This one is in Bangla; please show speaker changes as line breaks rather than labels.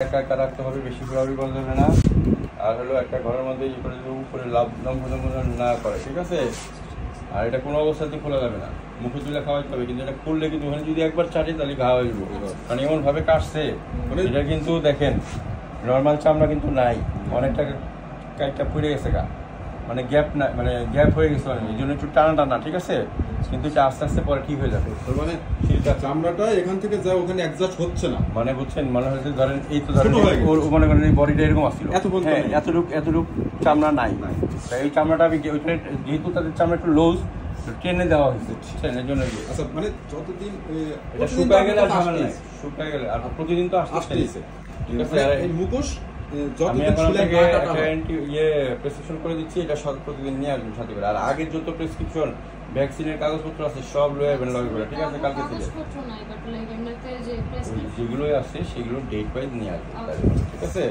একা একা রাখতে হবে, বেশি ঘোরাঘুরি করা যাবে না। আর হলো একটা ঘরের মধ্যে ই করে উপরে লাভ না করে, ঠিক আছে? আর এটা কোনো অবস্থাতে খোলা যাবে না, মুখে তুলে খাওয়াইতে হবে। কিন্তু এটা খুললে কিন্তু ওখানে যদি একবার চাটে তাহলে ঘা হয়ে যাবো, কারণ এমন ভাবে কাটছে এটা কিন্তু দেখেন নর্মাল চামড়া কিন্তু নাই, অনেকটা কাইটটা পুড়ে গেছে গা, মানে গ্যাপ না, মানে গ্যাপ হয়ে গেছে অনেক, এই জন্য একটু টানা, ঠিক আছে? কিন্তু এটা আস্তে আস্তে পরে ঠিক হয়ে যাবে।
মানে চামড়াটা এখান থেকে যা ওখানে অ্যাডজাস্ট হচ্ছে না,
মানে বুঝছেন, মনে হচ্ছে ধরেন এই তো ধরেন ওর মনে করেন এই বডিটা এরকম আসছিল, হ্যাঁ এতটুক চামড়া নাই। এই চামড়াটা আমি ওইখানে যেহেতু তাদের চামড়া একটু লুজ টেনে দেওয়া হয়েছে, এর জন্য।
আচ্ছা, মানে যতদিন
এটা শুকায় গেলে আর ঝামেলা নাই, শুকায় গেলে আর প্রতিদিন তো আসতেছে, ঠিক আছে? আর এই মুখোশ আমি এখন আপনাকে প্রেসক্রিপশন করে দিচ্ছি, এটা প্রতিদিন নিয়ে আসবেন সাথে করে। আর আগের যত প্রেসক্রিপশন ভ্যাকসিনের কাগজপত্র আছে সব লয়ে যাবেন লগে করে, ঠিক আছে? কালকে থেকে যেগুলোই আছে সেগুলো ডেট ওয়াইজ নিয়ে আসবেন, ঠিক আছে?